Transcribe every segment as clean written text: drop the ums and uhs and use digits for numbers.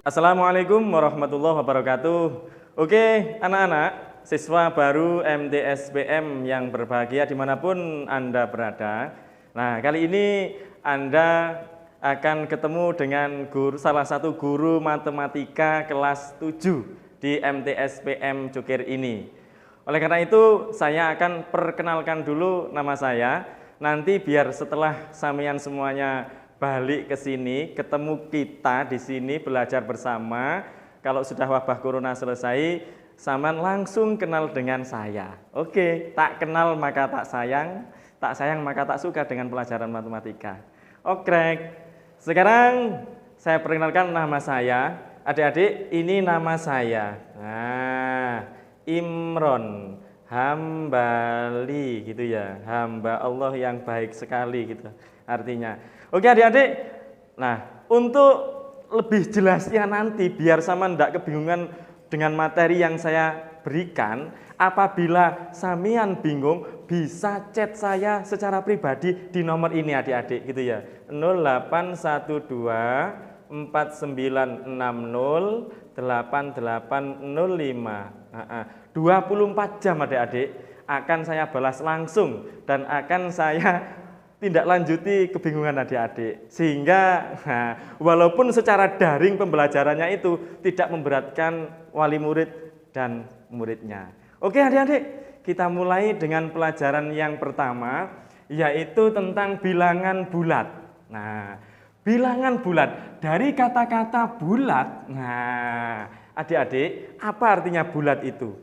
Assalamualaikum warahmatullahi wabarakatuh. Oke, anak-anak, siswa baru MTSPM yang berbahagia dimanapun Anda berada. Nah, kali ini Anda akan ketemu dengan salah satu guru matematika kelas 7 di MTSPM Cukir ini. Oleh karena itu, saya akan perkenalkan dulu nama saya. Nanti biar setelah sampean semuanya balik ke sini, ketemu kita di sini belajar bersama. Kalau sudah wabah corona selesai, sampean langsung kenal dengan saya. Oke, tak kenal maka tak sayang maka tak suka dengan pelajaran matematika. Oke, sekarang saya perkenalkan nama saya. Adik-adik, ini nama saya. Nah, Imron Hambali gitu ya, hamba Allah yang baik sekali gitu artinya. Oke adik-adik, nah untuk lebih jelasnya nanti biar sama ndak kebingungan dengan materi yang saya berikan, apabila samian bingung bisa chat saya secara pribadi di nomor ini adik-adik gitu ya, 0812 4960 8805. 24 jam adik-adik akan saya balas langsung dan akan saya tindak lanjuti kebingungan adik-adik, sehingga walaupun secara daring pembelajarannya itu tidak memberatkan wali murid dan muridnya. Oke adik-adik, kita mulai dengan pelajaran yang pertama, yaitu tentang bilangan bulat. Nah, bilangan bulat dari kata-kata bulat. Nah, adik-adik, apa artinya bulat itu?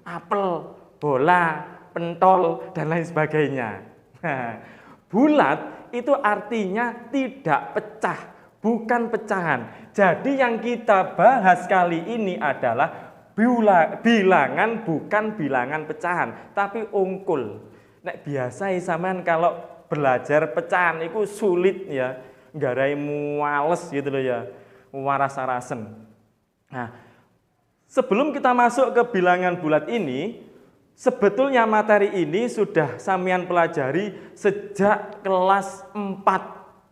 Apel, bola, pentol, dan lain sebagainya. Nah, bulat itu artinya tidak pecah, bukan pecahan. Jadi yang kita bahas kali ini adalah bilangan, bukan bilangan pecahan, tapi ungkul. Nek biasa sampean kalau belajar pecahan itu sulit ya, nggarai muales gitu loh ya, waras-warasen. Nah, sebelum kita masuk ke bilangan bulat ini, sebetulnya materi ini sudah samian pelajari sejak kelas 4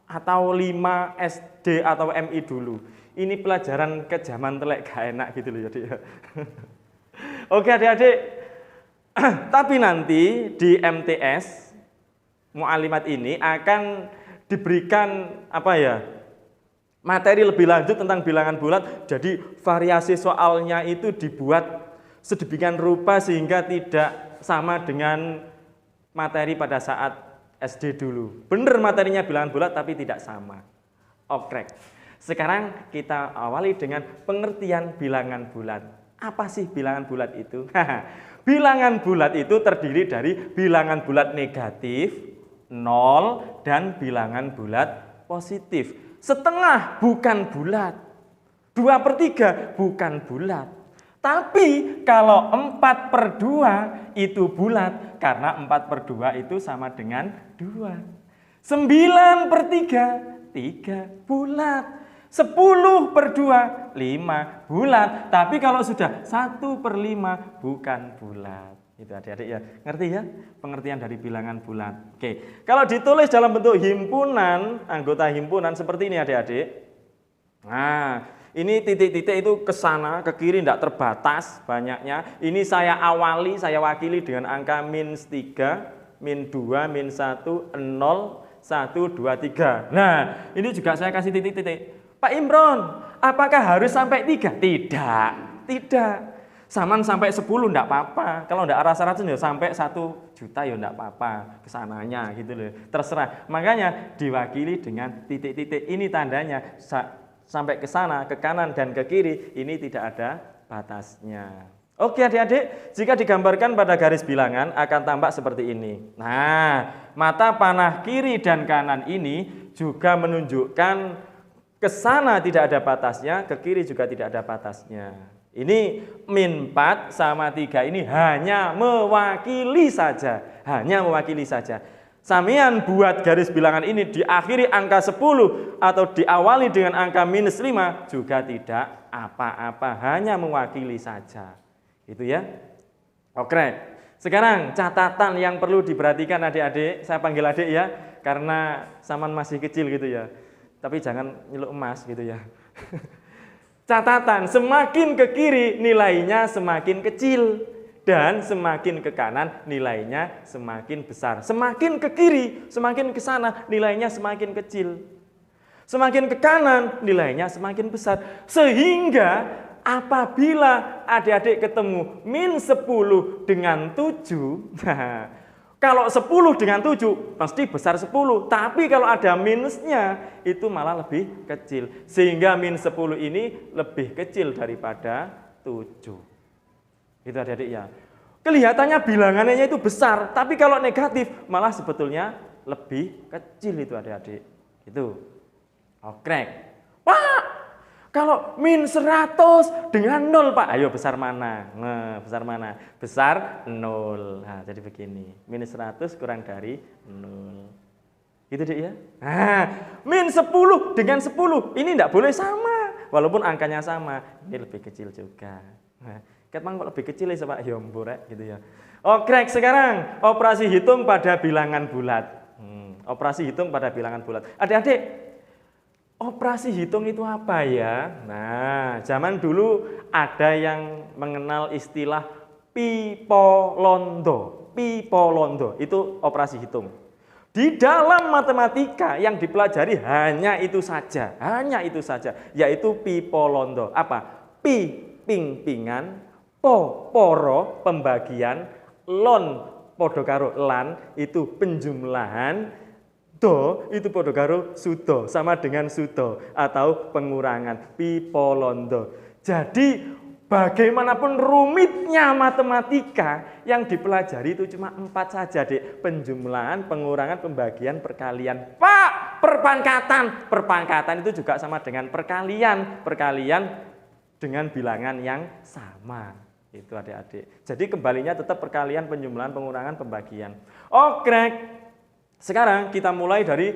atau 5 SD atau MI dulu. Ini pelajaran ke zaman telek gak enak gitu loh ya. Oke adik-adik, tapi nanti di MTS Mu'alimat ini akan diberikan materi lebih lanjut tentang bilangan bulat. Jadi variasi soalnya itu dibuat sedemikian rupa sehingga tidak sama dengan materi pada saat SD dulu. Bener materinya bilangan bulat tapi tidak sama. Oke. Sekarang kita awali dengan pengertian bilangan bulat. Apa sih bilangan bulat itu? Bilangan bulat itu terdiri dari bilangan bulat negatif, 0, dan bilangan bulat positif. Setengah bukan bulat, 2/3 bukan bulat. Tapi kalau 4/2 itu bulat, karena 4/2 itu sama dengan 2. 9/3, 3 bulat. 10/2, 5 bulat. Tapi kalau sudah 1/5 bukan bulat. Itu adik-adik ya, ngerti ya pengertian dari bilangan bulat. Oke, kalau ditulis dalam bentuk himpunan, anggota himpunan seperti ini adik-adik. Nah, ini titik-titik itu ke sana, ke kiri tidak terbatas banyaknya. Ini saya awali, saya wakili dengan angka -3, -2, -1, 0, 1, 2, 3. Nah, ini juga saya kasih titik-titik. Pak Imron, apakah harus sampai 3? Tidak. Saman sampai 10 enggak apa-apa. Kalau enggak rasa-racun ya sampai 1 juta ya enggak apa-apa kesananya gitu loh. Terserah. Makanya diwakili dengan titik-titik. Ini tandanya sampai ke sana, ke kanan dan ke kiri, ini tidak ada batasnya. Oke adik-adik, jika digambarkan pada garis bilangan akan tampak seperti ini. Nah, mata panah kiri dan kanan ini juga menunjukkan ke sana tidak ada batasnya, ke kiri juga tidak ada batasnya. Ini -4 sama 3 ini hanya mewakili saja, Samian buat garis bilangan ini diakhiri angka 10 atau diawali dengan angka -5 juga tidak apa-apa, hanya mewakili saja. Gitu ya. Oke. Sekarang catatan yang perlu diperhatikan adik-adik, saya panggil adik ya, karena saman masih kecil gitu ya. Tapi jangan nyeluk emas gitu ya. Catatan, semakin ke kiri nilainya semakin kecil dan semakin ke kanan nilainya semakin besar. Semakin ke kiri, semakin ke sana nilainya semakin kecil. Semakin ke kanan nilainya semakin besar. Sehingga apabila adik-adik ketemu min 10 dengan 7, nah, kalau 10 dengan 7 pasti besar 10, tapi kalau ada minusnya itu malah lebih kecil. Sehingga min 10 ini lebih kecil daripada 7. Itu adik-adik ya. Kelihatannya bilangannya itu besar, tapi kalau negatif malah sebetulnya lebih kecil itu adik-adik. Itu. Oke. Pak, kalau min 100 dengan 0 Pak, ayo besar mana? Nah, besar mana? Besar 0. Nah, jadi begini, min 100 kurang dari 0. Gitu deh ya. Nah, min 10 dengan 10, ini enggak boleh sama. Walaupun angkanya sama, ini lebih kecil juga. Nah, ketang kok lebih kecil ya Pak, ya mburek gitu ya. Oke, sekarang operasi hitung pada bilangan bulat. Operasi hitung pada bilangan bulat. Adik-adik, operasi hitung itu apa ya? Nah, zaman dulu ada yang mengenal istilah pipolondo. Pipolondo itu operasi hitung. Di dalam matematika yang dipelajari hanya itu saja, yaitu pipolondo. Apa? Pi, ping-pingan, po, poro, pembagian, lon, podo karo lan, itu penjumlahan, do itu podo karo sudo, sama dengan sudo atau pengurangan, pipolondo. Jadi bagaimanapun rumitnya matematika yang dipelajari itu cuma 4 saja, Dek. Penjumlahan, pengurangan, pembagian, perkalian. Pak, perpangkatan. Perpangkatan itu juga sama dengan perkalian. Perkalian dengan bilangan yang sama. Itu adik-adik. Jadi kembalinya tetap perkalian, penjumlahan, pengurangan, pembagian. Oke. Sekarang kita mulai dari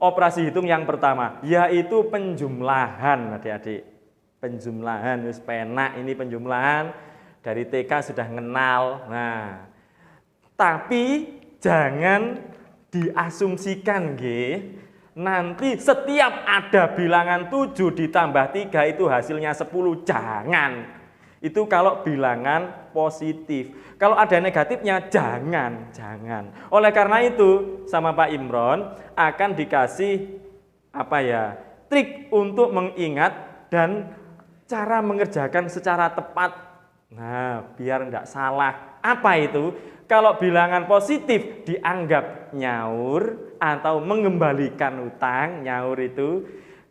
operasi hitung yang pertama, yaitu penjumlahan, adik-adik. Penjumlahan, wis penak ini penjumlahan, dari TK sudah kenal. Nah, tapi jangan diasumsikan, nggih. Nanti setiap ada bilangan 7 ditambah 3 itu hasilnya 10, jangan. Itu kalau bilangan positif. Kalau ada negatifnya, jangan. Oleh karena itu, sama Pak Imron akan dikasih trik untuk mengingat dan cara mengerjakan secara tepat. Nah, biar enggak salah. Apa itu? Kalau bilangan positif dianggap nyaur atau mengembalikan hutang, nyaur itu.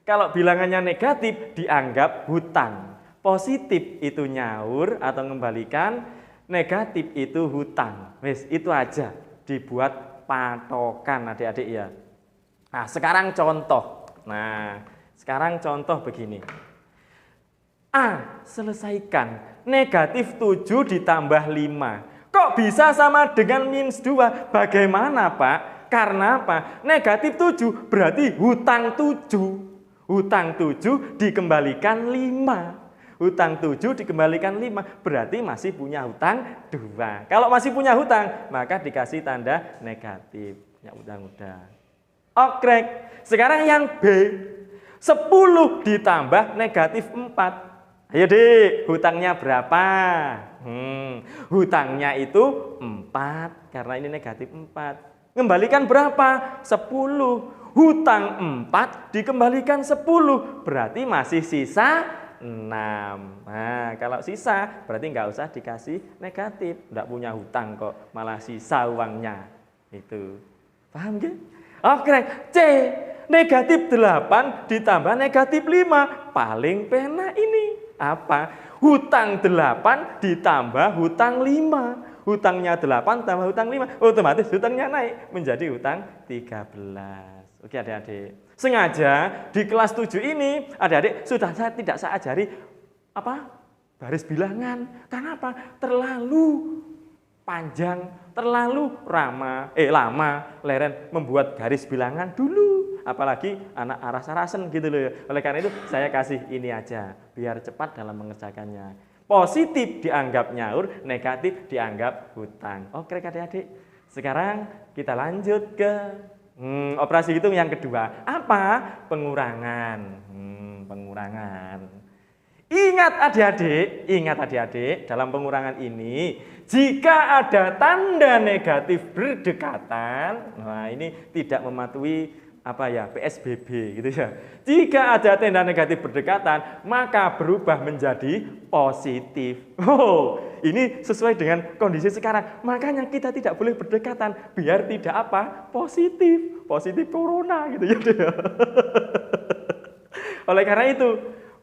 Kalau bilangannya negatif dianggap hutang. Positif itu nyaur atau mengembalikan, negatif itu hutang. Wes, itu aja dibuat patokan adik-adik ya. Nah, sekarang contoh. Begini. A, selesaikan. Negatif 7 ditambah 5. Kok bisa sama dengan minus 2? Bagaimana, Pak? Karena apa? Negatif 7 berarti hutang 7. Hutang 7 dikembalikan 5. Hutang 7 dikembalikan 5, berarti masih punya hutang 2. Kalau masih punya hutang, maka dikasih tanda negatif. Ya udah. Oke, sekarang yang B. 10 ditambah negatif 4. Ayo Dik, hutangnya berapa? Hutangnya itu 4, karena ini negatif 4. Kembalikan berapa? 10. Hutang 4 dikembalikan 10, berarti masih sisa 6. Nah, kalau sisa berarti nggak usah dikasih negatif. Nggak punya hutang kok, malah sisa uangnya. Itu. Paham nggak? Oke, C. Negatif 8 ditambah negatif 5. Paling penak ini. Apa? Hutang 8 ditambah hutang 5. Hutangnya 8 tambah hutang 5. Otomatis hutangnya naik menjadi hutang 13. Oke adik-adik. Sengaja di kelas 7 ini adik-adik sudah tidak saya ajari baris bilangan. Karena apa? Terlalu panjang, terlalu lama leren membuat garis bilangan dulu. Apalagi anak aras-arasen gitu loh. Oleh karena itu saya kasih ini aja biar cepat dalam mengerjakannya. Positif dianggap nyaur, negatif dianggap hutang. Oke adik-adik. Sekarang kita lanjut ke operasi hitung yang kedua. Apa? Pengurangan. pengurangan. Ingat adik-adik, dalam pengurangan ini, jika ada tanda negatif berdekatan, nah ini tidak mematuhi PSBB gitu ya. Jika ada tanda negatif berdekatan, maka berubah menjadi positif. Oh, ini sesuai dengan kondisi sekarang. Makanya kita tidak boleh berdekatan biar tidak positif corona gitu ya. Oleh karena itu,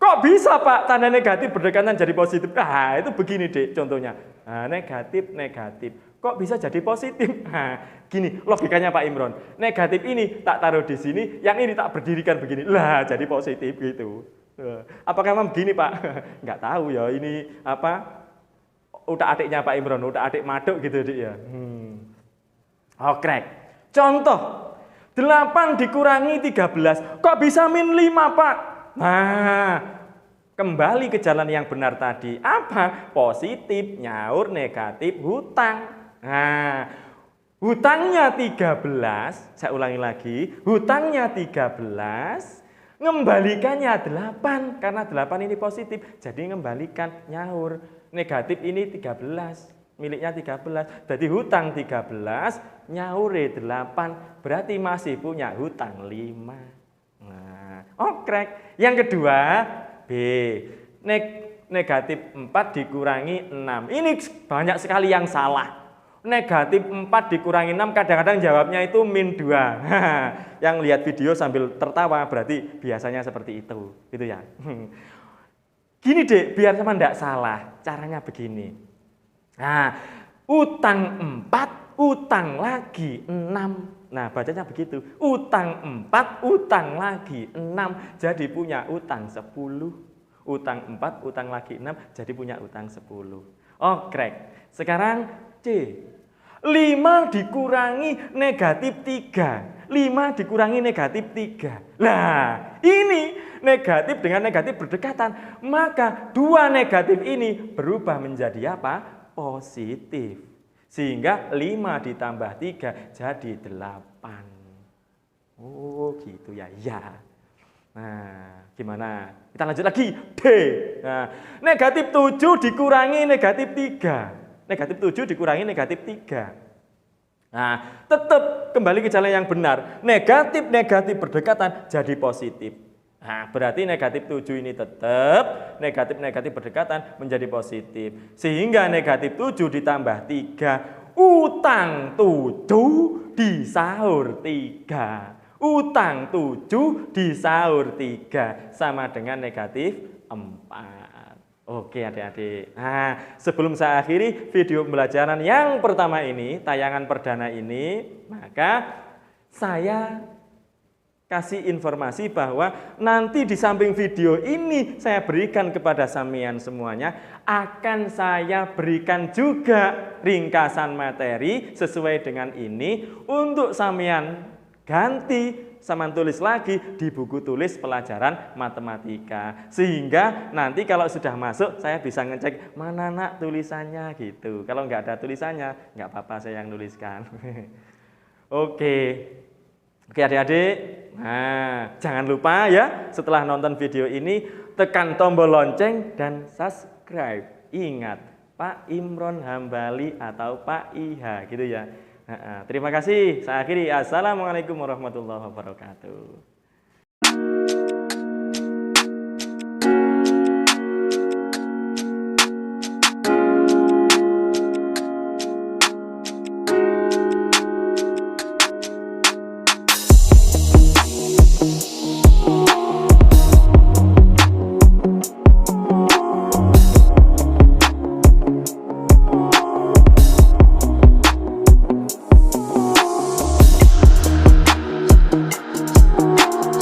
kok bisa Pak tanda negatif berdekatan jadi positif? Nah, itu begini Dek contohnya. Nah, negatif. Kok bisa jadi positif? Nah, gini logikanya Pak Imron. Negatif ini tak taruh di sini, yang ini tak berdirikan begini. Lah, jadi positif gitu. Apakah memang begini Pak? Nggak tahu ya, ini udah adiknya Pak Imron, udah adik maduk gitu Dek ya. Oke. Contoh, 8 dikurangi 13, kok bisa min 5 Pak? Nah, kembali ke jalan yang benar tadi. Apa? Positif, nyaur, negatif, hutang. Nah, hutangnya 13, saya ulangi lagi, hutangnya 13, ngembalikannya 8, karena 8 ini positif, jadi ngembalikan, nyaur. Negatif ini 13, miliknya 13, jadi hutang 13, nyaure 8, berarti masih punya hutang 5. Nah, oke. Yang kedua, B. Negatif 4 dikurangi 6. Ini banyak sekali yang salah. Negatif 4 dikurangi 6 kadang-kadang jawabnya itu min 2. Yang lihat video sambil tertawa berarti biasanya seperti itu. Gitu ya. Gini Dek, biar sama enggak salah. Caranya begini. Nah, utang 4, utang lagi 6. Nah, bacanya begitu. Utang 4, utang lagi 6. Jadi punya utang 10. Utang 4, utang lagi 6. Jadi punya utang 10. Oke. Sekarang C. 5 dikurangi negatif 3. 5 dikurangi negatif 3. Nah, ini negatif dengan negatif berdekatan. Maka 2 negatif ini berubah menjadi apa? Positif. Sehingga 5 ditambah 3 jadi 8. Oh gitu ya. Ya. Nah, gimana? Kita lanjut lagi. D. Nah, negatif 7 dikurangi negatif 3. Negatif 7 dikurangi negatif 3. Nah, tetap kembali ke jalan yang benar. Negatif berdekatan jadi positif. Nah, berarti negatif 7 ini tetap negatif berdekatan menjadi positif. Sehingga negatif 7 ditambah 3. Utang 7 disaur 3. Utang 7 disaur 3. Sama dengan negatif 4. Oke adik-adik. Nah, sebelum saya akhiri video pembelajaran yang pertama ini, tayangan perdana ini, maka saya kasih informasi bahwa nanti di samping video ini saya berikan kepada sampean semuanya, akan saya berikan juga ringkasan materi sesuai dengan ini untuk sampean ganti sama tulis lagi di buku tulis pelajaran matematika. Sehingga nanti kalau sudah masuk saya bisa ngecek mana nak tulisannya gitu. Kalau nggak ada tulisannya nggak apa-apa saya yang nuliskan. Oke adik-adik. Nah, jangan lupa ya setelah nonton video ini tekan tombol lonceng dan subscribe. Ingat Pak Imron Hambali atau Pak Iha gitu ya. Terima kasih. Saya akhiri. Assalamualaikum warahmatullahi wabarakatuh.